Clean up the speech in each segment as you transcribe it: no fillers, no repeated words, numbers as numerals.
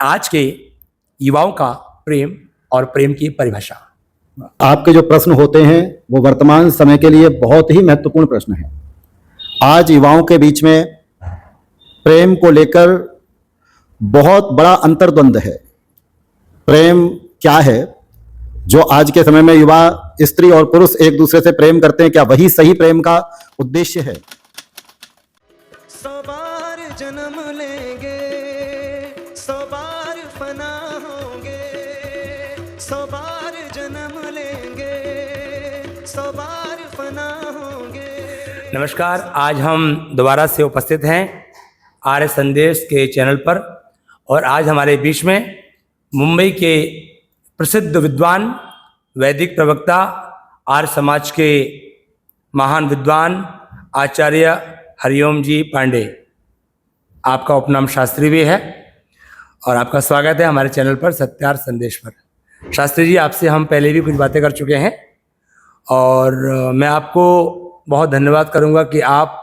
आज के युवाओं का प्रेम और प्रेम की परिभाषा। आपके जो प्रश्न होते हैं वो वर्तमान समय के लिए बहुत ही महत्वपूर्ण प्रश्न है। आज युवाओं के बीच में प्रेम को लेकर बहुत बड़ा अंतर्द्वंद है। प्रेम क्या है? जो आज के समय में युवा स्त्री और पुरुष एक दूसरे से प्रेम करते हैं, क्या वही सही प्रेम का उद्देश्य है? 100 बार जन्म लेंगे, 100 बार फना होंगे, 100 बार जन्म लेंगे, 100 बार फना होंगे। नमस्कार, आज हम दोबारा से उपस्थित हैं आर्य संदेश के चैनल पर और आज हमारे बीच में मुंबई के प्रसिद्ध विद्वान, वैदिक प्रवक्ता, आर्य समाज के महान विद्वान आचार्य हरिओम जी पांडे, आपका उपनाम शास्त्री भी है और आपका स्वागत है हमारे चैनल पर सत्यार्थ संदेश पर। शास्त्री जी, आपसे हम पहले भी कुछ बातें कर चुके हैं और मैं आपको बहुत धन्यवाद करूंगा कि आप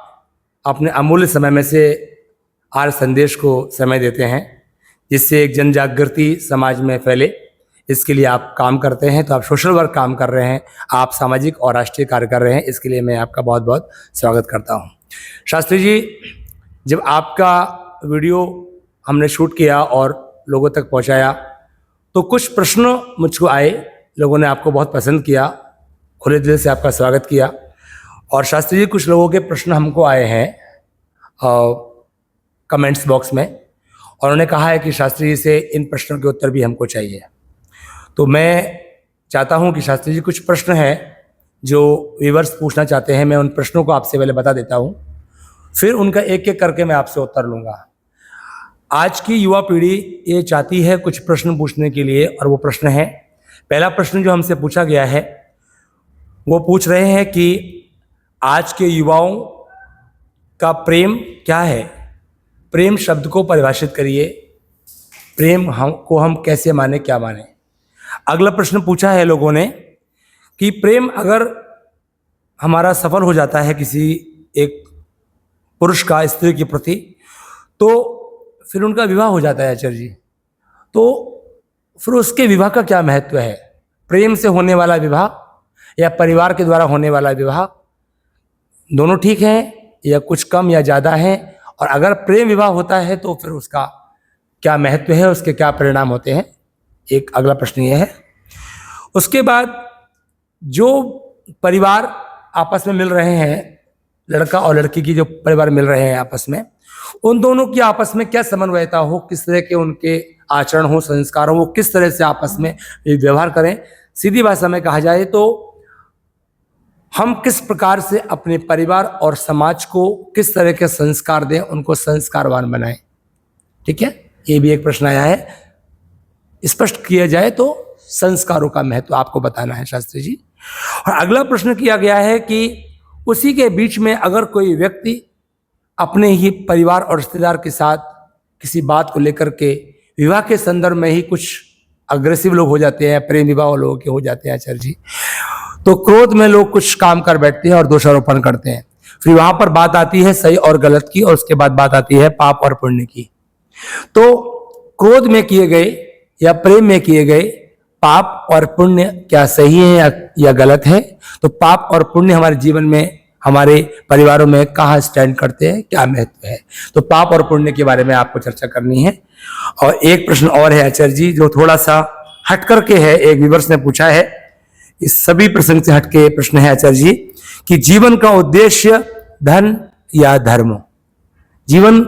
अपने अमूल्य समय में से आर्य संदेश को समय देते हैं, जिससे एक जन जागृति समाज में फैले। इसके लिए आप काम करते हैं, तो आप सोशल वर्क काम कर रहे हैं, आप सामाजिक और राष्ट्रीय कार्य कर रहे हैं। इसके लिए मैं आपका बहुत बहुत स्वागत करता हूं। शास्त्री जी, जब आपका वीडियो हमने शूट किया और लोगों तक पहुंचाया तो कुछ प्रश्न मुझको आए। लोगों ने आपको बहुत पसंद किया, खुले दिल से आपका स्वागत किया। और शास्त्री जी, कुछ लोगों के प्रश्न हमको आए हैं कमेंट्स बॉक्स में और उन्होंने कहा है कि शास्त्री जी से इन प्रश्नों के उत्तर भी हमको चाहिए। तो मैं चाहता हूं कि शास्त्री जी, कुछ प्रश्न हैं जो व्यूअर्स पूछना चाहते हैं, मैं उन प्रश्नों को आपसे पहले बता देता हूं, फिर उनका एक एक करके मैं आपसे उत्तर लूँगा। आज की युवा पीढ़ी ये चाहती है कुछ प्रश्न पूछने के लिए, और वो प्रश्न है, पहला प्रश्न जो हमसे पूछा गया है वो पूछ रहे हैं कि आज के युवाओं का प्रेम क्या है? प्रेम शब्द को परिभाषित करिए। प्रेम हम कैसे माने, क्या माने? अगला प्रश्न पूछा है लोगों ने कि प्रेम अगर हमारा सफल हो जाता है किसी एक पुरुष का स्त्री के प्रति, तो फिर उनका विवाह हो जाता है आचार्य जी, तो फिर उसके विवाह का क्या महत्व है? प्रेम से होने वाला विवाह या परिवार के द्वारा होने वाला विवाह, दोनों ठीक है या कुछ कम या ज़्यादा है? और अगर प्रेम विवाह होता है तो फिर उसका क्या महत्व है, उसके क्या परिणाम होते हैं? एक अगला प्रश्न ये है। उसके बाद जो परिवार आपस में मिल रहे हैं, लड़का और लड़की की जो परिवार मिल रहे हैं आपस में, उन दोनों की आपस में क्या समन्वयता हो, किस तरह के उनके आचरण हो, संस्कार हो, वो किस तरह से आपस में व्यवहार करें। सीधी भाषा में कहा जाए तो हम किस प्रकार से अपने परिवार और समाज को किस तरह के संस्कार दें, उनको संस्कारवान बनाएं। ठीक है, ये भी एक प्रश्न आया है। स्पष्ट किया जाए तो संस्कारों का महत्व आपको बताना है शास्त्री जी। और अगला प्रश्न किया गया है कि उसी के बीच में अगर कोई व्यक्ति अपने ही परिवार और रिश्तेदार के साथ किसी बात को लेकर के विवाह के संदर्भ में ही कुछ अग्रेसिव लोग हो जाते हैं, प्रेम विवाह लोगों के हो जाते हैं आचार्य जी, तो क्रोध में लोग कुछ काम कर बैठते हैं और दोषारोपण करते हैं। फिर वहां पर बात आती है सही और गलत की, और उसके बाद बात आती है पाप और पुण्य की। तो क्रोध में किए गए या प्रेम में किए गए पाप और पुण्य क्या सही है या गलत है? तो पाप और पुण्य हमारे जीवन में, हमारे परिवारों में कहाँ स्टैंड करते हैं, क्या महत्व है? तो पाप और पुण्य के बारे में आपको चर्चा करनी है। और एक प्रश्न और है आचार्य जी, जो थोड़ा सा हट करके है, एक व्यूअर्स ने पूछा है, इस सभी प्रसंग से हटके प्रश्न है आचार्य जी कि जीवन का उद्देश्य धन या धर्म? जीवन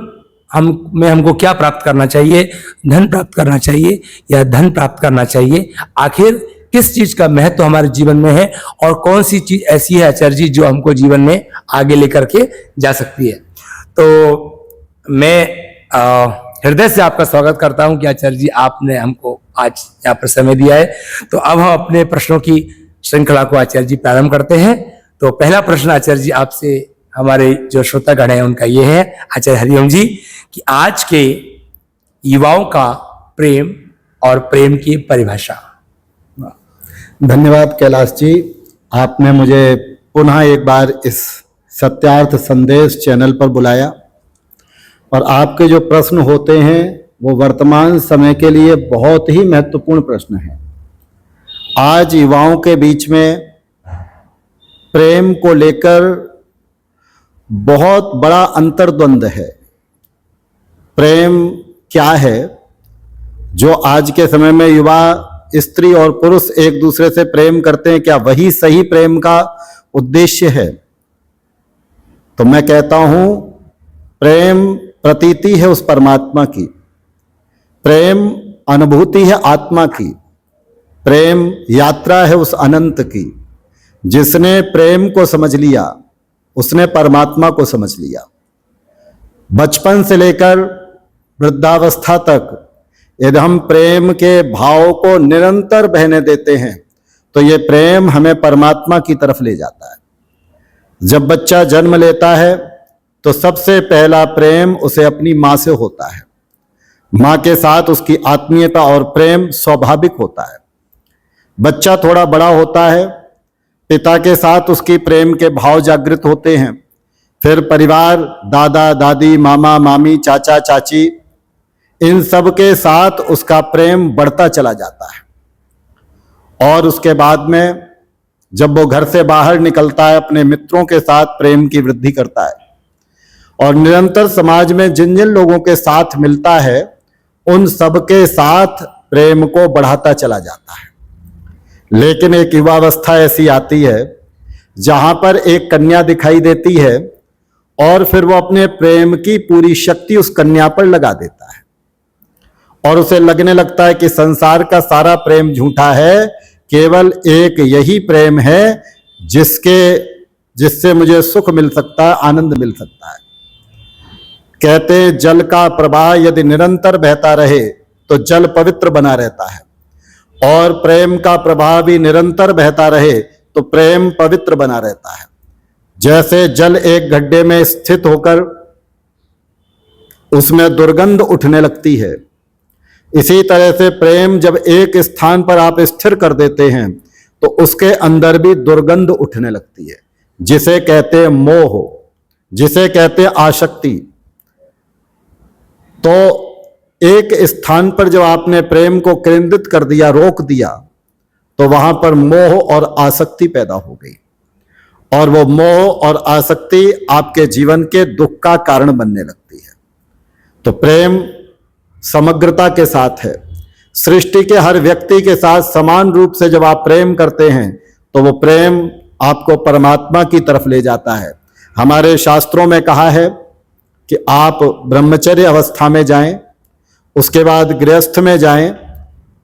हमको क्या प्राप्त करना चाहिए? धन प्राप्त करना चाहिए या धन प्राप्त करना चाहिए? आखिर किस चीज का महत्व हमारे जीवन में है और कौन सी चीज ऐसी है आचार्य जी जो हमको जीवन में आगे लेकर के जा सकती है? तो मैं हृदय से आपका स्वागत करता हूं कि आचार्य जी, आपने हमको आज यहाँ पर समय दिया है। तो अब हम अपने प्रश्नों की श्रृंखला को आचार्य जी प्रारंभ करते हैं। तो पहला प्रश्न आचार्य जी आपसे, हमारे जो श्रोतागण हैं उनका ये है आचार्य हरिओम जी, कि आज के युवाओं का प्रेम और प्रेम की परिभाषा। धन्यवाद कैलाश जी, आपने मुझे पुनः एक बार इस सत्यार्थ संदेश चैनल पर बुलाया और आपके जो प्रश्न होते हैं वो वर्तमान समय के लिए बहुत ही महत्वपूर्ण प्रश्न है। आज युवाओं के बीच में प्रेम को लेकर बहुत बड़ा अंतर्द्वंद है। प्रेम क्या है? जो आज के समय में युवा स्त्री और पुरुष एक दूसरे से प्रेम करते हैं, क्या वही सही प्रेम का उद्देश्य है? तो मैं कहता हूं, प्रेम प्रतीति है उस परमात्मा की, प्रेम अनुभूति है आत्मा की, प्रेम यात्रा है उस अनंत की। जिसने प्रेम को समझ लिया उसने परमात्मा को समझ लिया। बचपन से लेकर वृद्धावस्था तक यदि हम प्रेम के भाव को निरंतर बहने देते हैं तो ये प्रेम हमें परमात्मा की तरफ ले जाता है। जब बच्चा जन्म लेता है तो सबसे पहला प्रेम उसे अपनी मां से होता है। मां के साथ उसकी आत्मीयता और प्रेम स्वाभाविक होता है। बच्चा थोड़ा बड़ा होता है, पिता के साथ उसकी प्रेम के भाव जागृत होते हैं। फिर परिवार, दादा दादी, मामा मामी, चाचा चाची, इन सब के साथ उसका प्रेम बढ़ता चला जाता है। और उसके बाद में जब वो घर से बाहर निकलता है, अपने मित्रों के साथ प्रेम की वृद्धि करता है और निरंतर समाज में जिन जिन लोगों के साथ मिलता है उन सब के साथ प्रेम को बढ़ाता चला जाता है। लेकिन एक युवावस्था ऐसी आती है जहां पर एक कन्या दिखाई देती है और फिर वो अपने प्रेम की पूरी शक्ति उस कन्या पर लगा देता है और उसे लगने लगता है कि संसार का सारा प्रेम झूठा है, केवल एक यही प्रेम है जिससे मुझे सुख मिल सकता है, आनंद मिल सकता है। कहते हैं जल का प्रवाह यदि निरंतर बहता रहे तो जल पवित्र बना रहता है और प्रेम का प्रवाह भी निरंतर बहता रहे तो प्रेम पवित्र बना रहता है। जैसे जल एक गड्ढे में स्थित होकर उसमें दुर्गंध उठने लगती है, इसी तरह से प्रेम जब एक स्थान पर आप स्थिर कर देते हैं तो उसके अंदर भी दुर्गंध उठने लगती है, जिसे कहते हैं मोह, जिसे कहते हैं आसक्ति। तो एक स्थान पर जब आपने प्रेम को केंद्रित कर दिया, रोक दिया, तो वहां पर मोह और आसक्ति पैदा हो गई और वो मोह और आसक्ति आपके जीवन के दुख का कारण बनने लगती है। तो प्रेम समग्रता के साथ है। सृष्टि के हर व्यक्ति के साथ समान रूप से जब आप प्रेम करते हैं तो वो प्रेम आपको परमात्मा की तरफ ले जाता है। हमारे शास्त्रों में कहा है कि आप ब्रह्मचर्य अवस्था में जाएं, उसके बाद गृहस्थ में जाएं,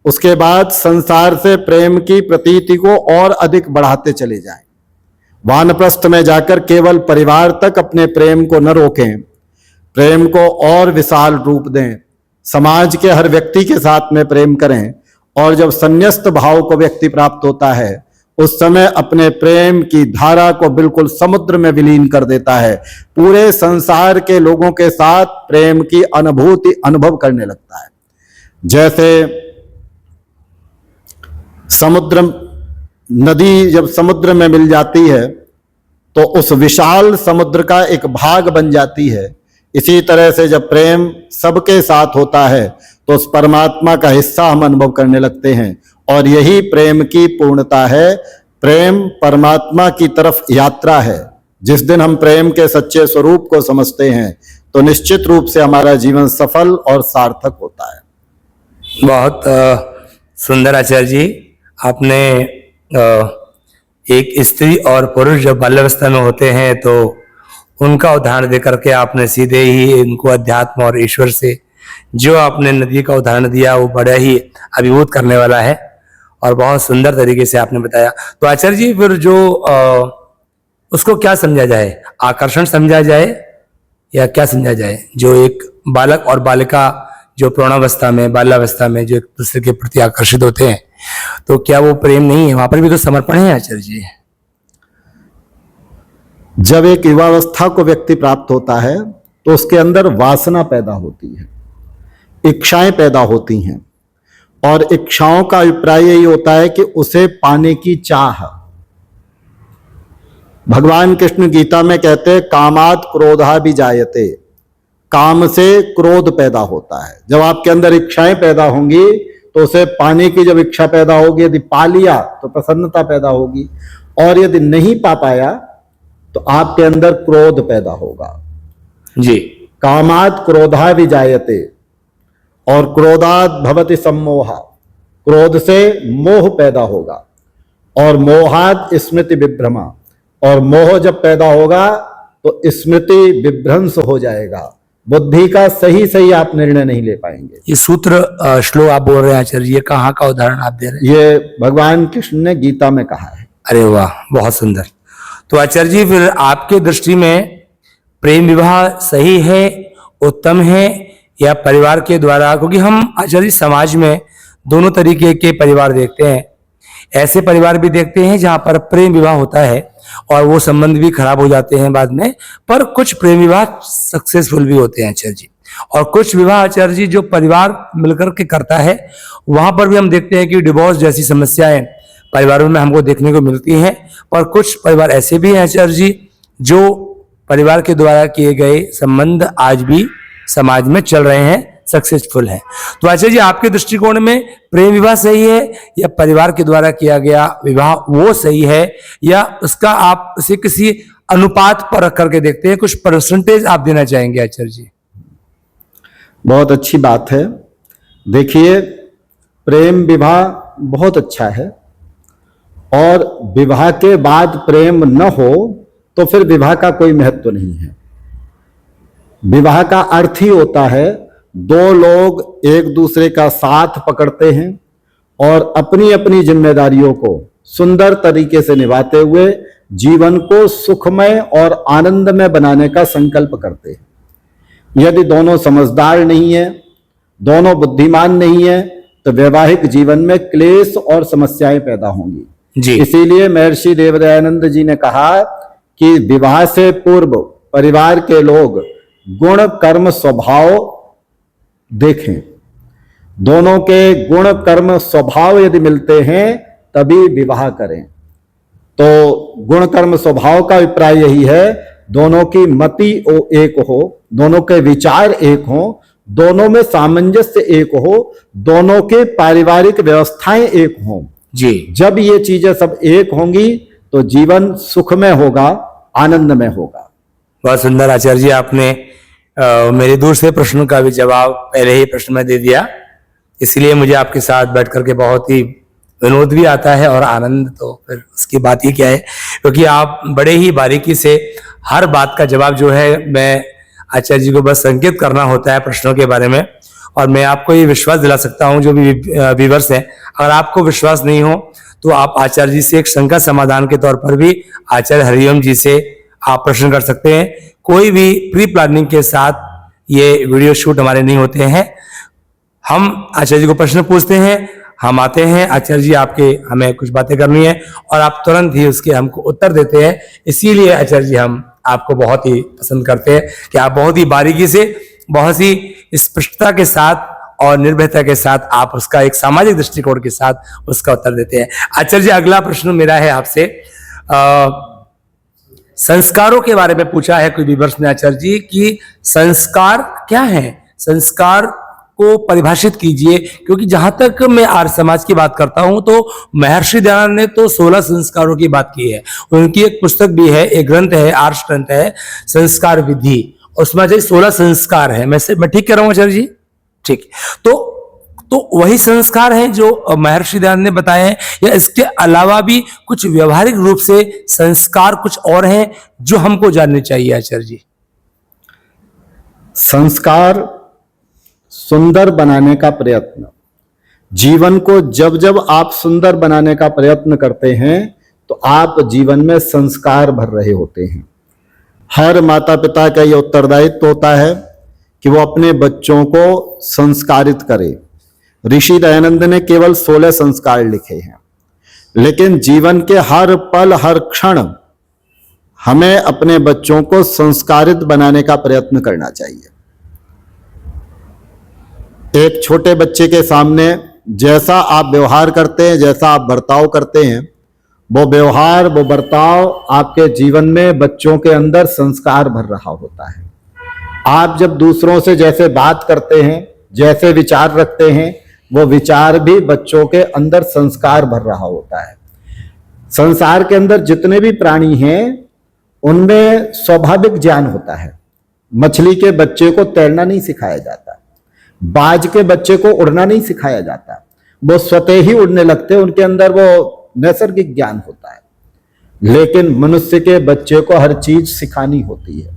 उसके बाद संसार से प्रेम की प्रतीति को और अधिक बढ़ाते चले जाएं। वानप्रस्थ में जाकर केवल परिवार तक अपने प्रेम को न रोकें, प्रेम को और विशाल रूप दें, समाज के हर व्यक्ति के साथ में प्रेम करें और जब संन्यस्त भाव को व्यक्ति प्राप्त होता है उस समय अपने प्रेम की धारा को बिल्कुल समुद्र में विलीन कर देता है। पूरे संसार के लोगों के साथ प्रेम की अनुभूति अनुभव करने लगता है। जैसे समुद्र, नदी जब समुद्र में मिल जाती है तो उस विशाल समुद्र का एक भाग बन जाती है, इसी तरह से जब प्रेम सबके साथ होता है तो उस परमात्मा का हिस्सा हम अनुभव करने लगते हैं और यही प्रेम की पूर्णता है। प्रेम परमात्मा की तरफ यात्रा है। जिस दिन हम प्रेम के सच्चे स्वरूप को समझते हैं तो निश्चित रूप से हमारा जीवन सफल और सार्थक होता है। बहुत सुंदर आचार्य जी, आपने एक स्त्री और पुरुष जब बाल्यावस्था में होते हैं तो उनका उदाहरण दे करके आपने सीधे ही इनको अध्यात्म और ईश्वर से जो आपने नदी का उदाहरण दिया वो बड़ा ही अभिभूत करने वाला है और बहुत सुंदर तरीके से आपने बताया। तो आचार्य जी, फिर जो उसको क्या समझा जाए, आकर्षण समझा जाए या क्या समझा जाए? जो एक बालक और बालिका जो प्रौढ़ावस्था में, बाल्यावस्था में जो एक दूसरे के प्रति आकर्षित होते हैं, तो क्या वो प्रेम नहीं है? वहां पर भी तो समर्पण है आचार्य जी। जब एक युवावस्था को व्यक्ति प्राप्त होता है तो उसके अंदर वासना पैदा होती है, इच्छाएं पैदा होती हैं और इच्छाओं का अभिप्राय यही होता है कि उसे पाने की चाह। भगवान कृष्ण गीता में कहते हैं कामात क्रोधा भी जायते, काम से क्रोध पैदा होता है। जब आपके अंदर इच्छाएं पैदा होंगी तो उसे पाने की जब इच्छा पैदा होगी, यदि पा लिया तो प्रसन्नता पैदा होगी, और यदि नहीं पा पाया तो आपके अंदर क्रोध पैदा होगा। जी। कामात् क्रोधा विजायते और क्रोधात् भवति सम्मोहा, क्रोध से मोह पैदा होगा और मोहात् स्मृति विभ्रमा, और मोह जब पैदा होगा तो स्मृति विभ्रंश हो जाएगा, बुद्धि का सही सही आप निर्णय नहीं ले पाएंगे। ये सूत्र श्लोक आप बोल रहे हैं आचार्य, ये कहाँ का उदाहरण आप दे रहे हैं? ये भगवान कृष्ण ने गीता में कहा है। अरे वाह, बहुत सुंदर। तो आचार्य जी, फिर आपके दृष्टि में प्रेम विवाह सही है, उत्तम है, या परिवार के द्वारा? क्योंकि हम आचार्य समाज में दोनों तरीके के परिवार देखते हैं। ऐसे परिवार भी देखते हैं जहां पर प्रेम विवाह होता है और वो संबंध भी खराब हो जाते हैं बाद में, पर कुछ प्रेम विवाह सक्सेसफुल भी होते हैं आचार्य जी। और कुछ विवाह आचार्य जी जो परिवार मिलकर के करता है, वहां पर भी हम देखते हैं कि डिवोर्स जैसी समस्याएं परिवारों में हमको देखने को मिलती हैं। पर कुछ परिवार ऐसे भी हैं आचार्य जी जो परिवार के द्वारा किए गए संबंध आज भी समाज में चल रहे हैं, सक्सेसफुल है। तो आचार्य जी, आपके दृष्टिकोण में प्रेम विवाह सही है या परिवार के द्वारा किया गया विवाह वो सही है, या उसका आप उसे किसी अनुपात पर रख करके देखते हैं? कुछ परसेंटेज आप देना चाहेंगे आचार्य जी? बहुत अच्छी बात है। देखिए, प्रेम विवाह बहुत अच्छा है, और विवाह के बाद प्रेम न हो तो फिर विवाह का कोई महत्व नहीं है। विवाह का अर्थ ही होता है दो लोग एक दूसरे का साथ पकड़ते हैं और अपनी अपनी जिम्मेदारियों को सुंदर तरीके से निभाते हुए जीवन को सुखमय और आनंदमय बनाने का संकल्प करते हैं। यदि दोनों समझदार नहीं है, दोनों बुद्धिमान नहीं है, तो वैवाहिक जीवन में क्लेश और समस्याएं पैदा होंगी जी। इसीलिए महर्षि देवदयानंद जी ने कहा कि विवाह से पूर्व परिवार के लोग गुण कर्म स्वभाव देखें। दोनों के गुण कर्म स्वभाव यदि मिलते हैं तभी विवाह करें। तो गुण कर्म स्वभाव का अभिप्राय यही है, दोनों की मति एक हो, दोनों के विचार एक हो, दोनों में सामंजस्य एक हो, दोनों के पारिवारिक व्यवस्थाएं एक हों जी। जब ये चीजें सब एक होंगी तो जीवन सुखमय होगा, आनंदमय होगा। बहुत सुंदर आचार्य जी, आपने मेरे दूर से प्रश्नों का भी जवाब पहले ही प्रश्न में दे दिया, इसलिए मुझे आपके साथ बैठ करके बहुत ही विनोद भी आता है और आनंद तो फिर उसकी बात ही क्या है, क्योंकि आप बड़े ही बारीकी से हर बात का जवाब जो है, मैं आचार्य जी को बस संकेत करना होता है प्रश्नों के बारे में, और मैं आपको ये विश्वास दिला सकता हूँ जो भी व्यूअर्स हैं, अगर आपको विश्वास नहीं हो तो आप आचार्य जी से एक शंका समाधान के तौर पर भी आचार्य हरिओम जी से आप प्रश्न कर सकते हैं। कोई भी प्री प्लानिंग के साथ ये वीडियो शूट हमारे नहीं होते हैं। हम आचार्य जी को प्रश्न पूछते हैं, हम आते हैं, आचार्य जी आपके हमें कुछ बातें करनी है और आप तुरंत ही उसके हमको उत्तर देते हैं। इसीलिए आचार्य जी हम आपको बहुत ही पसंद करते हैं कि आप बहुत ही बारीकी से, बहुत ही स्पष्टता के साथ और निर्भयता के साथ आप उसका एक सामाजिक दृष्टिकोण के साथ उसका उत्तर देते हैं। आचार्य जी, अगला प्रश्न मेरा है आपसे, संस्कारों के बारे में पूछा है कोई व्यूअर्स ने आचार्य जी कि संस्कार क्या है, संस्कार को परिभाषित कीजिए, क्योंकि जहां तक मैं आर्य समाज की बात करता हूं तो महर्षि दयानंद ने तो 16 संस्कारों की बात की है। उनकी एक पुस्तक भी है, एक ग्रंथ है, आर्ष ग्रंथ है, संस्कार विधि, उसमें 16 संस्कार है। मैं ठीक कह रहा हूं आचार्य जी? ठीक। तो वही संस्कार हैं जो महर्षि दयानंद ने बताए हैं, या इसके अलावा भी कुछ व्यवहारिक रूप से संस्कार कुछ और हैं जो हमको जानने चाहिए आचार्य जी? संस्कार सुंदर बनाने का प्रयत्न, जीवन को जब जब आप सुंदर बनाने का प्रयत्न करते हैं तो आप जीवन में संस्कार भर रहे होते हैं। हर माता पिता का यह उत्तरदायित्व होता है कि वो अपने बच्चों को संस्कारित करे। ऋषि दयानंद ने केवल 16 संस्कार लिखे हैं, लेकिन जीवन के हर पल हर क्षण हमें अपने बच्चों को संस्कारित बनाने का प्रयत्न करना चाहिए। एक छोटे बच्चे के सामने जैसा आप व्यवहार करते हैं, जैसा आप बर्ताव करते हैं, वो व्यवहार वो बर्ताव आपके जीवन में बच्चों के अंदर संस्कार भर रहा होता है। आप जब दूसरों से जैसे बात करते हैं, जैसे विचार रखते हैं, वो विचार भी बच्चों के अंदर संस्कार भर रहा होता है। संसार के अंदर जितने भी प्राणी हैं उनमें स्वाभाविक ज्ञान होता है। मछली के बच्चे को तैरना नहीं सिखाया जाता, बाज के बच्चे को उड़ना नहीं सिखाया जाता, वो स्वतः ही उड़ने लगते, उनके अंदर वो नैसर्गिक ज्ञान होता है। लेकिन मनुष्य के बच्चे को हर चीज सिखानी होती है,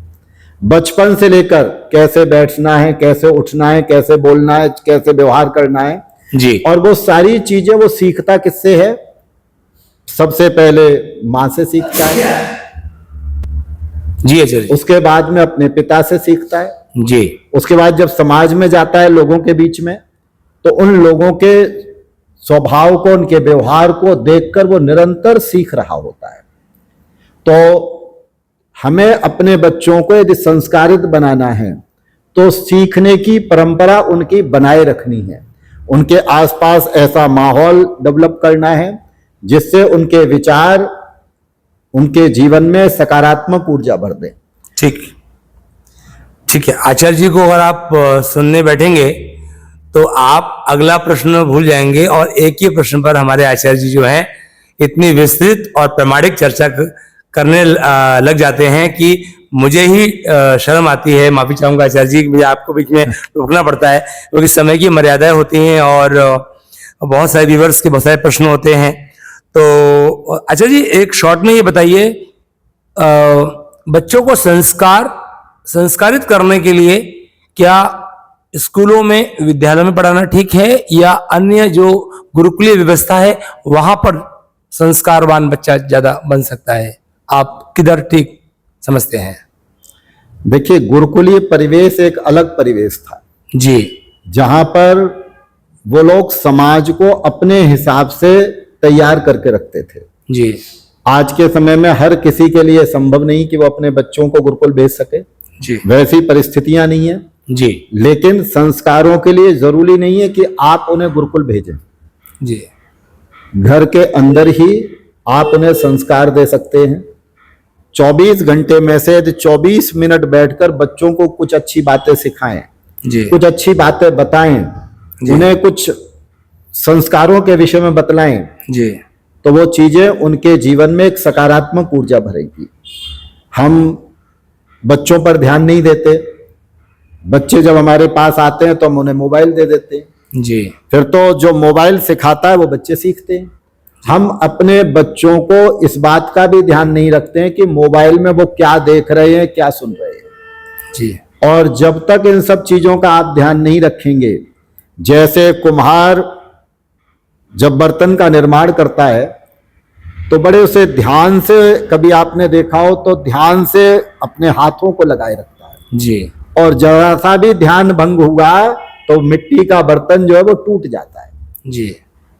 बचपन से लेकर कैसे बैठना है, कैसे उठना है, कैसे बोलना है, कैसे व्यवहार करना है जी। और वो सारी चीजें वो सीखता किससे है? सबसे पहले मां से सीखता है, जी आचार्य जी। उसके बाद में अपने पिता से सीखता है, जी। उसके बाद जब समाज में जाता है लोगों के बीच में, तो उन लोगों के स्वभाव को, उनके व्यवहार को देखकर वो निरंतर सीख रहा होता है। तो हमें अपने बच्चों को यदि संस्कारित बनाना है तो सीखने की परंपरा उनकी बनाए रखनी है, उनके आसपास ऐसा माहौल डेवलप करना है जिससे उनके विचार उनके जीवन में सकारात्मक ऊर्जा भर दें। ठीक है आचार्य जी को अगर आप सुनने बैठेंगे तो आप अगला प्रश्न भूल जाएंगे और एक ही प्रश्न पर हमारे आचार्य जी जो हैं इतनी विस्तृत और प्रामाणिक चर्चा करने लग जाते हैं कि मुझे ही शर्म आती है। माफी चाहूंगा आचार्य जी, मुझे आपको बीच में रोकना पड़ता है क्योंकि समय की मर्यादाएं होती हैं और बहुत सारे व्यूअर्स के बहुत सारे प्रश्न होते हैं। तो आचार्य जी एक शॉर्ट में ये बताइए, बच्चों को संस्कारित करने के लिए क्या स्कूलों में, विद्यालयों में पढ़ाना ठीक है या अन्य जो गुरुकुलीय व्यवस्था है वहां पर संस्कारवान बच्चा ज्यादा बन सकता है? आप किधर ठीक समझते हैं? देखिए, गुरुकुलीय परिवेश एक अलग परिवेश था जी, जहां पर वो लोग समाज को अपने हिसाब से तैयार करके रखते थे। जी, आज के समय में हर किसी के लिए संभव नहीं कि वो अपने बच्चों को गुरुकुल भेज सके, जी, वैसी परिस्थितियां नहीं है। जी, लेकिन संस्कारों के लिए जरूरी नहीं है कि आप उन्हें गुरुकुल भेजें, जी, घर के अंदर ही आप उन्हें संस्कार दे सकते हैं। 24 घंटे में से यदि 24 मिनट बैठकर बच्चों को कुछ अच्छी बातें सिखाएं, जी, कुछ अच्छी बातें बताएं, उन्हें कुछ संस्कारों के विषय में बतलाएं, जी, तो वो चीजें उनके जीवन में एक सकारात्मक ऊर्जा भरेगी। हम बच्चों पर ध्यान नहीं देते, बच्चे जब हमारे पास आते हैं तो हम उन्हें मोबाइल दे देते हैं, जी, फिर तो जो मोबाइल सिखाता है वो बच्चे सीखते हैं। हम अपने बच्चों को इस बात का भी ध्यान नहीं रखते हैं कि मोबाइल में वो क्या देख रहे हैं, क्या सुन रहे हैं। जी, और जब तक इन सब चीजों का आप ध्यान नहीं रखेंगे, जैसे कुम्हार जब बर्तन का निर्माण करता है तो बड़े उसे ध्यान से, कभी आपने देखा हो तो ध्यान से अपने हाथों को लगाए रखता है, जी, और जरा सा भी ध्यान भंग हुआ तो मिट्टी का बर्तन जो है वो टूट जाता है। जी,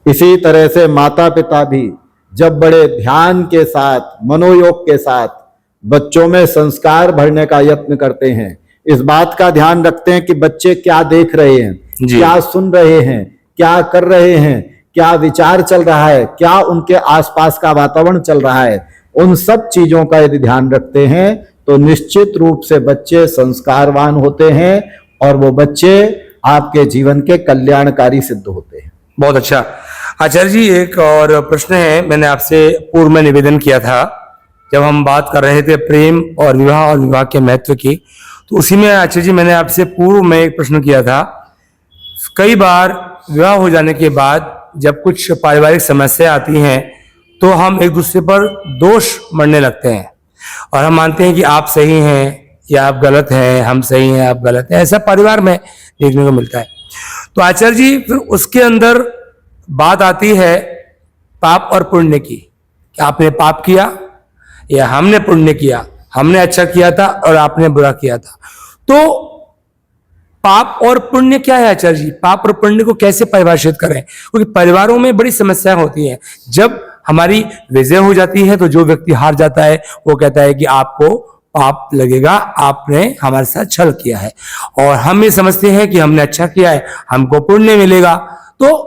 इसी तरह से माता पिता भी जब बड़े ध्यान के साथ, मनोयोग के साथ बच्चों में संस्कार भरने का यत्न करते हैं, इस बात का ध्यान रखते हैं कि बच्चे क्या देख रहे हैं, क्या सुन रहे हैं, क्या कर रहे हैं, क्या विचार चल रहा है, क्या उनके आसपास का वातावरण चल रहा है, उन सब चीजों का यदि ध्यान रखते हैं तो निश्चित रूप से बच्चे संस्कारवान होते हैं और वो बच्चे आपके जीवन के कल्याणकारी सिद्ध होते हैं। बहुत अच्छा आचार्य जी। एक और प्रश्न है, मैंने आपसे पूर्व में निवेदन किया था जब हम बात कर रहे थे प्रेम और विवाह के महत्व की, तो उसी में आचार्य जी मैंने आपसे पूर्व में एक प्रश्न किया था। कई बार विवाह हो जाने के बाद जब कुछ पारिवारिक समस्या आती हैं तो हम एक दूसरे पर दोष मढ़ने लगते हैं और हम मानते हैं कि आप सही हैं या आप गलत हैं, हम सही हैं आप गलत हैं, ऐसा परिवार में देखने को मिलता है। तो आचार्य जी फिर उसके अंदर बात आती है पाप और पुण्य की, कि आपने पाप किया या हमने पुण्य किया, हमने अच्छा किया था और आपने बुरा किया था। तो पाप और पुण्य क्या है आचार्य जी? पाप और पुण्य को कैसे परिभाषित करें? क्योंकि परिवारों में बड़ी समस्या होती है। जब हमारी विजय हो जाती है तो जो व्यक्ति हार जाता है वो कहता है कि आपको पाप लगेगा, आपने हमारे साथ छल किया है, और हम ये समझते हैं कि हमने अच्छा किया है, हमको पुण्य मिलेगा। तो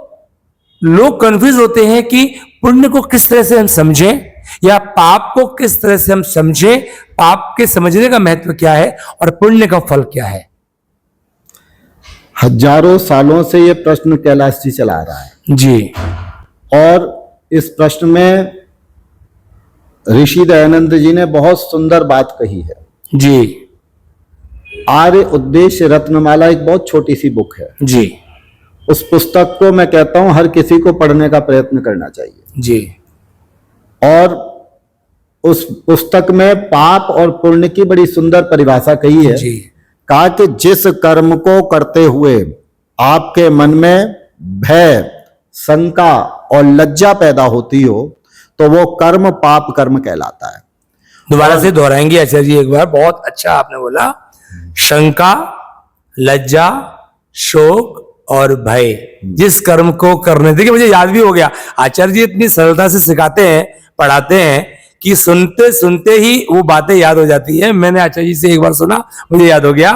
लोग कंफ्यूज होते हैं कि पुण्य को किस तरह से हम समझें या पाप को किस तरह से हम समझें, पाप के समझने का महत्व क्या है और पुण्य का फल क्या है? हजारों सालों से ये प्रश्न कैलाश जी चला रहा है जी और इस प्रश्न में ऋषि दयानंद जी ने बहुत सुंदर बात कही है। जी आर्य उद्देश्य रत्नमाला एक बहुत छोटी सी बुक है। जी उस पुस्तक को मैं कहता हूं हर किसी को पढ़ने का प्रयत्न करना चाहिए। जी और उस पुस्तक में पाप और पुण्य की बड़ी सुंदर परिभाषा कही है। जी कहा कि जिस कर्म को करते हुए आपके मन में भय, शंका और लज्जा पैदा होती हो तो वो कर्म पाप कर्म कहलाता है। दोबारा से दोहराएंगे आचार्य जी एक बार? बहुत अच्छा आपने बोला। शंका, लज्जा, शोक और भय, जिस कर्म को करने, देखिए मुझे याद भी हो गया, आचार्य जी इतनी सरलता से सिखाते हैं, पढ़ाते हैं कि सुनते सुनते ही वो बातें याद हो जाती है। मैंने आचार्य जी से एक बार सुना, मुझे याद हो गया।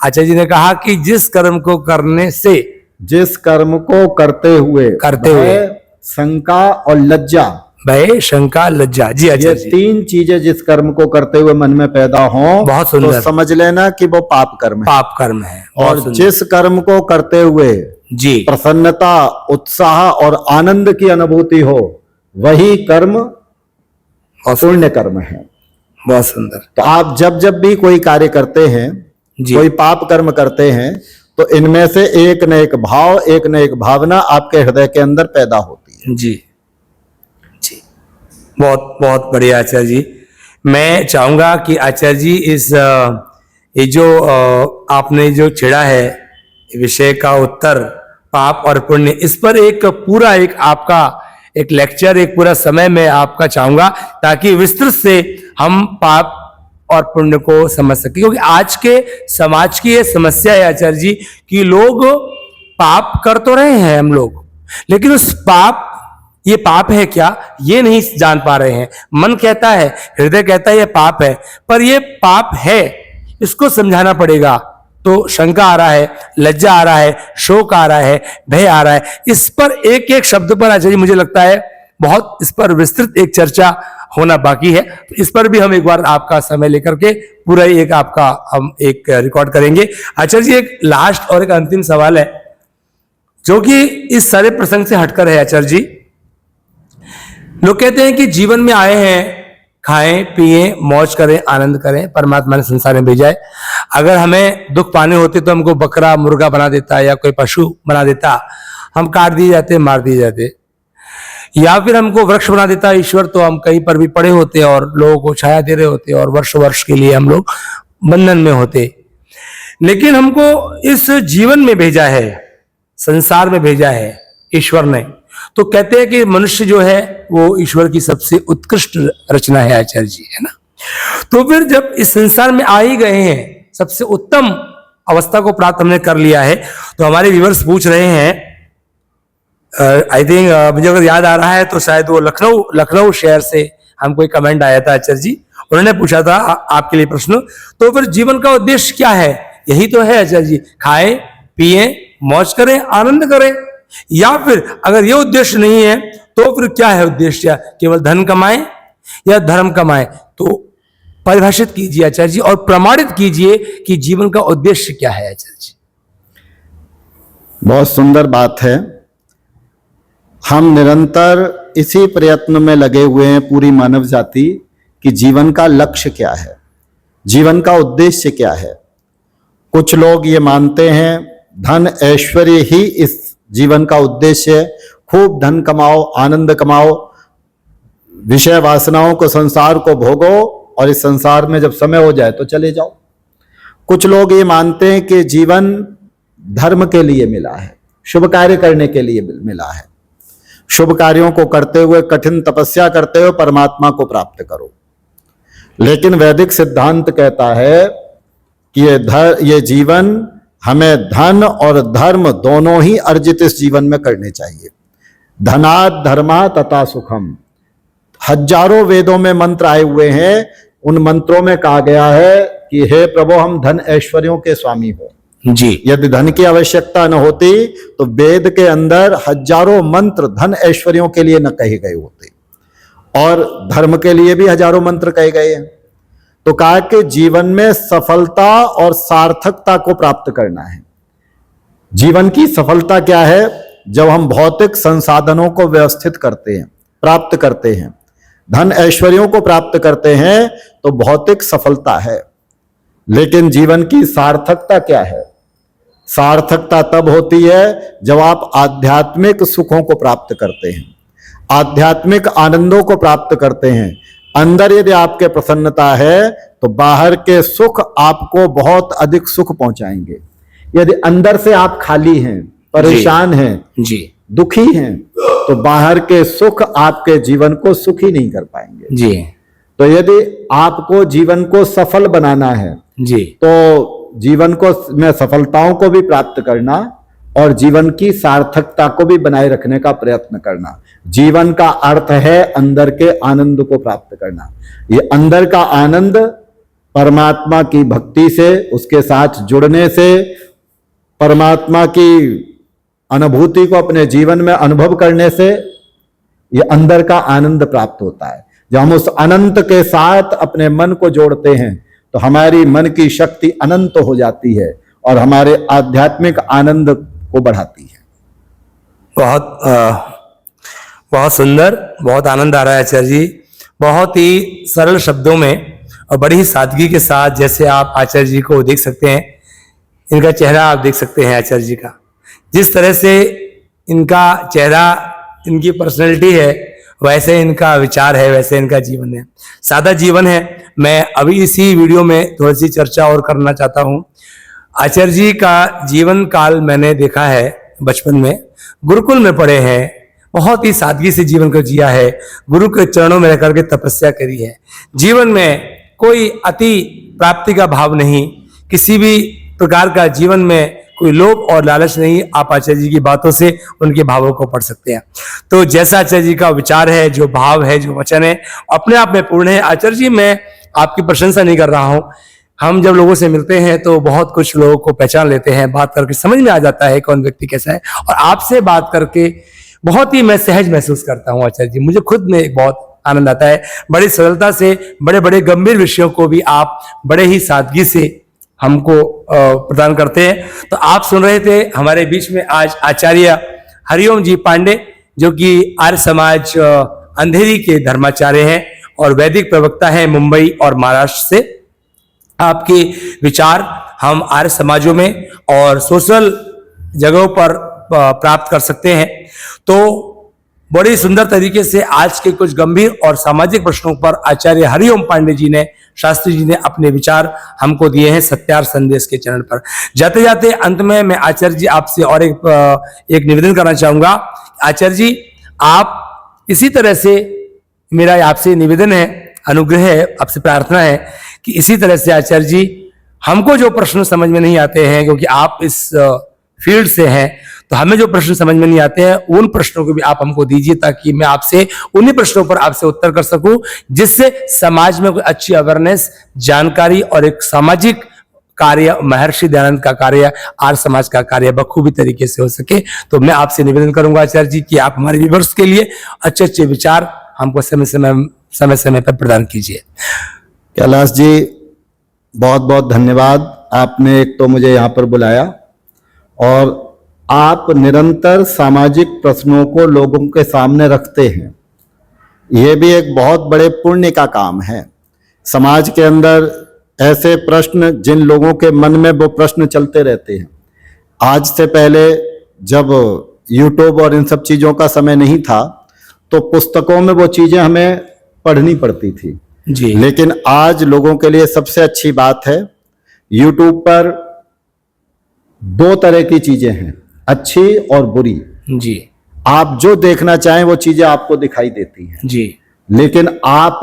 आचार्य जी ने कहा कि जिस कर्म को करने से, जिस कर्म को करते हुए भय, शंका और लज्जा, भय, शंका, लज्जा, जी ये आचार्य जी, तीन चीजें जिस कर्म को करते हुए मन में पैदा हो, बहुत सुंदर, तो समझ लेना कि वो पाप कर्म है। पाप कर्म है। और जिस कर्म को करते हुए जी प्रसन्नता, उत्साह और आनंद की अनुभूति हो वही कर्म पुण्य कर्म है। बहुत सुंदर। तो आप जब जब भी कोई कार्य करते हैं, जी कोई पाप कर्म करते हैं, तो इनमें से एक न एक भाव, एक न एक भावना आपके हृदय के अंदर पैदा होती है। जी जी, बहुत बहुत बढ़िया आचार्य जी। मैं चाहूंगा कि आचार्य जी इस ये जो आपने जो छेड़ा है विषय का उत्तर, पाप और पुण्य, इस पर एक पूरा एक आपका एक लेक्चर, एक पूरा समय मैं आपका चाहूंगा ताकि विस्तृत से हम पाप और पुण्य को समझ सके। क्योंकि आज के समाज की ये समस्या है आचार्य जी कि लोग पाप कर तो रहे हैं हम लोग, लेकिन उस पाप, ये पाप है क्या ये नहीं जान पा रहे हैं। मन कहता है, हृदय कहता है ये पाप है, पर ये पाप है इसको समझाना पड़ेगा। तो शंका आ रहा है, लज्जा आ रहा है, शोक आ रहा है, भय आ रहा है। इस पर एक एक शब्द पर आचार्य मुझे लगता है बहुत इस पर विस्तृत एक चर्चा होना बाकी है। तो इस पर भी हम एक बार आपका समय लेकर के पूरा एक आपका हम एक रिकॉर्ड करेंगे। आचार्य जी एक लास्ट और एक अंतिम सवाल है जो कि इस सारे प्रसंग से हटकर है। आचार्य जी, लोग कहते हैं कि जीवन में आए हैं, खाएं पिएं मौज करें, आनंद करें, परमात्मा ने संसार में भेजा है। अगर हमें दुख पाने होते तो हमको बकरा मुर्गा बना देता या कोई पशु बना देता, हम काट दिए जाते, मार दिए जाते, या फिर हमको वृक्ष बना देता ईश्वर, तो हम कहीं पर भी पड़े होते और लोगों को छाया दे रहे होते और वर्ष वर्ष के लिए हम लोग बंधन में होते। लेकिन हमको इस जीवन में भेजा है, संसार में भेजा है ईश्वर ने, तो कहते हैं कि मनुष्य जो है वो ईश्वर की सबसे उत्कृष्ट रचना है आचार्य जी, है ना। तो फिर जब इस संसार में आ ही गए हैं, सबसे उत्तम अवस्था को प्राप्त हमने कर लिया है, तो हमारे व्यूअर्स पूछ रहे हैं, आई थिंक मुझे अगर याद आ रहा है तो शायद वो लखनऊ शहर से हमको एक कमेंट आया था आचार्य जी, उन्होंने पूछा था आपके लिए प्रश्न, तो फिर जीवन का उद्देश्य क्या है? यही तो है आचार्य जी, खाएं पिएं मौज करें, आनंद करें। या फिर अगर ये उद्देश्य नहीं है तो फिर क्या है उद्देश्य? केवल धन कमाएं या धर्म कमाएं? तो परिभाषित कीजिए आचार्य जी और प्रमाणित कीजिए कि जीवन का उद्देश्य क्या है आचार्य जी। बहुत सुंदर बात है। हम निरंतर इसी प्रयत्न में लगे हुए हैं, पूरी मानव जाति, कि जीवन का लक्ष्य क्या है, जीवन का उद्देश्य क्या है। कुछ लोग ये मानते हैं धन ऐश्वर्य ही इस जीवन का उद्देश्य है, खूब धन कमाओ, आनंद कमाओ, विषय वासनाओं को, संसार को भोगो और इस संसार में जब समय हो जाए तो चले जाओ। कुछ लोग ये मानते हैं कि जीवन धर्म के लिए मिला है, शुभ कार्य करने के लिए मिला है, शुभ कार्यों को करते हुए, कठिन तपस्या करते हुए परमात्मा को प्राप्त करो। लेकिन वैदिक सिद्धांत कहता है कि ये जीवन हमें धन और धर्म दोनों ही अर्जित इस जीवन में करने चाहिए। धनात् धर्मा तथा सुखम, हजारों वेदों में मंत्र आए हुए हैं, उन मंत्रों में कहा गया है कि हे प्रभु हम धन ऐश्वर्यों के स्वामी हो जी। यदि धन की आवश्यकता न होती तो वेद के अंदर हजारों मंत्र धन ऐश्वर्यों के लिए न कहे गए होते और धर्म के लिए भी हजारों मंत्र कहे गए हैं। तो कहा कि जीवन में सफलता और सार्थकता को प्राप्त करना है। जीवन की सफलता क्या है? जब हम भौतिक संसाधनों को व्यवस्थित करते हैं, प्राप्त करते हैं, धन ऐश्वर्यों को प्राप्त करते हैं, तो भौतिक सफलता है। लेकिन जीवन की सार्थकता क्या है? सार्थकता तब होती है जब आप आध्यात्मिक सुखों को प्राप्त करते हैं, आध्यात्मिक आनंदों को प्राप्त करते हैं। अंदर यदि आपके प्रसन्नता है तो बाहर के सुख आपको बहुत अधिक सुख पहुंचाएंगे। यदि अंदर से आप खाली हैं, परेशान हैं, जी दुखी हैं, तो बाहर के सुख आपके जीवन को सुखी नहीं कर पाएंगे। जी तो यदि आपको जीवन को सफल बनाना है जी तो जीवन को में सफलताओं को भी प्राप्त करना और जीवन की सार्थकता को भी बनाए रखने का प्रयत्न करना। जीवन का अर्थ है अंदर के आनंद को प्राप्त करना। ये अंदर का आनंद परमात्मा की भक्ति से, उसके साथ जुड़ने से, परमात्मा की अनुभूति को अपने जीवन में अनुभव करने से ये अंदर का आनंद प्राप्त होता है। जब हम उस अनंत के साथ अपने मन को जोड़ते हैं तो हमारी मन की शक्ति अनंत हो जाती है और हमारे आध्यात्मिक आनंद को बढ़ाती है। बहुत सुंदर, बहुत आनंद आ रहा है आचार्य जी। बहुत ही सरल शब्दों में और बड़ी ही सादगी के साथ, जैसे आप आचार्य जी को देख सकते हैं, इनका चेहरा आप देख सकते हैं आचार्य जी का, जिस तरह से इनका चेहरा, इनकी पर्सनैलिटी है, वैसे इनका विचार है, वैसे इनका जीवन है, सादा जीवन है। मैं अभी इसी वीडियो में थोड़ी सी चर्चा और करना चाहता हूँ। आचार्य जी का जीवन काल मैंने देखा है, बचपन में गुरुकुल में पढ़े हैं, बहुत ही सादगी से जीवन को जिया है, गुरु के चरणों में रहकर के तपस्या करी है। जीवन में कोई अति प्राप्ति का भाव नहीं, किसी भी प्रकार का जीवन में कोई लोभ और लालच नहीं। आप आचार्य जी की बातों से उनके भावों को पढ़ सकते हैं। तो जैसा आचार्य जी का विचार है, जो भाव है, जो वचन है, अपने आप में पूर्ण है। आचार्य जी, मैं आपकी प्रशंसा नहीं कर रहा हूं। हम जब लोगों से मिलते हैं तो बहुत कुछ लोगों को पहचान लेते हैं, बात करके समझ में आ जाता है कौन व्यक्ति कैसा है, और आपसे बात करके बहुत ही मैं सहज महसूस करता हूं आचार्य जी। मुझे खुद में बहुत आनंद आता है। बड़ी सरलता से बड़े बड़े गंभीर विषयों को भी आप बड़े ही सादगी से हमको प्रदान करते हैं। तो आप सुन रहे थे, हमारे बीच में आज आचार्य हरिओम जी पांडे, जो कि आर्य समाज अंधेरी के धर्माचार्य हैं और वैदिक प्रवक्ता हैं मुंबई और महाराष्ट्र से। आपके विचार हम आर्य समाजों में और सोशल जगहों पर प्राप्त कर सकते हैं। तो बड़ी सुंदर तरीके से आज के कुछ गंभीर और सामाजिक प्रश्नों पर आचार्य हरिओम पांडे जी ने, शास्त्री जी ने अपने विचार हमको दिए हैं सत्यार्थ संदेश के चैनल पर। जाते जाते अंत में मैं आचार्य जी आपसे और एक निवेदन करना चाहूंगा। आचार्य जी, आप इसी तरह से, मेरा आपसे निवेदन है, अनुग्रह है, आपसे प्रार्थना है कि इसी तरह से आचार्य जी हमको जो प्रश्न समझ में नहीं आते हैं, क्योंकि आप इस फील्ड से हैं, तो हमें जो प्रश्न समझ में नहीं आते हैं उन प्रश्नों को भी आप हमको दीजिए, ताकि मैं आपसे उन्हीं प्रश्नों पर आपसे उत्तर कर सकूं, जिससे समाज में कोई अच्छी अवेयरनेस, जानकारी और एक सामाजिक कार्य, महर्षि दयानंद का कार्य, आर्य समाज का कार्य बखूबी तरीके से हो सके। तो मैं आपसे निवेदन करूंगा आचार्य जी कि आप हमारे व्यूअर्स के लिए अच्छे अच्छे विचार हमको समय समय पर प्रदान कीजिए। कैलाश जी, बहुत बहुत धन्यवाद। आपने एक तो मुझे यहाँ पर बुलाया और आप निरंतर सामाजिक प्रश्नों को लोगों के सामने रखते हैं। ये भी एक बहुत बड़े पुण्य का काम है। समाज के अंदर ऐसे प्रश्न, जिन लोगों के मन में वो प्रश्न चलते रहते हैं। आज से पहले जब यूट्यूब और इन सब चीज़ों का समय नहीं था, तो पुस्तकों में वो चीज़ें हमें पढ़नी पड़ती थी जी। लेकिन आज लोगों के लिए सबसे अच्छी बात है, यूट्यूब पर दो तरह की चीजें हैं, अच्छी और बुरी जी। आप जो देखना चाहें वो चीजें आपको दिखाई देती हैं जी। लेकिन आप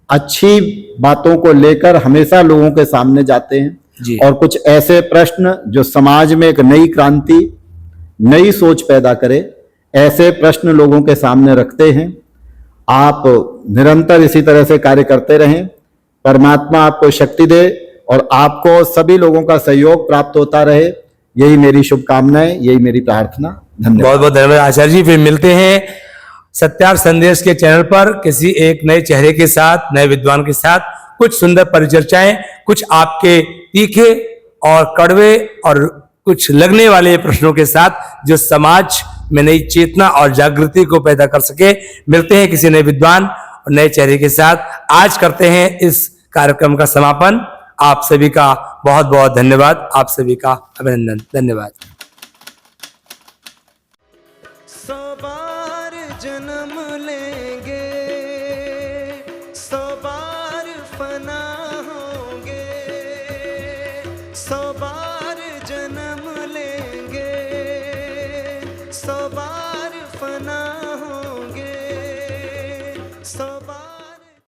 अच्छी बातों को लेकर हमेशा लोगों के सामने जाते हैं जी। और कुछ ऐसे प्रश्न जो समाज में एक नई क्रांति, नई सोच पैदा करे, ऐसे प्रश्न लोगों के सामने रखते हैं। आप निरंतर इसी तरह से कार्य करते रहें। परमात्मा आपको शक्ति दे और आपको सभी लोगों का सहयोग प्राप्त होता रहे, यही मेरी शुभकामनाएं, यही मेरी प्रार्थना। धन्यवाद। बहुत बहुत धन्यवाद आचार्य जी। फिर मिलते हैं सत्यार्थ संदेश के चैनल पर किसी एक नए चेहरे के साथ, नए विद्वान के साथ। कुछ सुंदर परिचर्चाएं, कुछ आपके तीखे और कड़वे और कुछ लगने वाले प्रश्नों के साथ जो समाज में नई चेतना और जागृति को पैदा कर सके। मिलते हैं किसी नए विद्वान और नए चेहरे के साथ। आज करते हैं इस कार्यक्रम का समापन। आप सभी का बहुत बहुत धन्यवाद, आप सभी का अभिनंदन। धन्यवाद। 100 बार जन्म लेंगे, 100 बार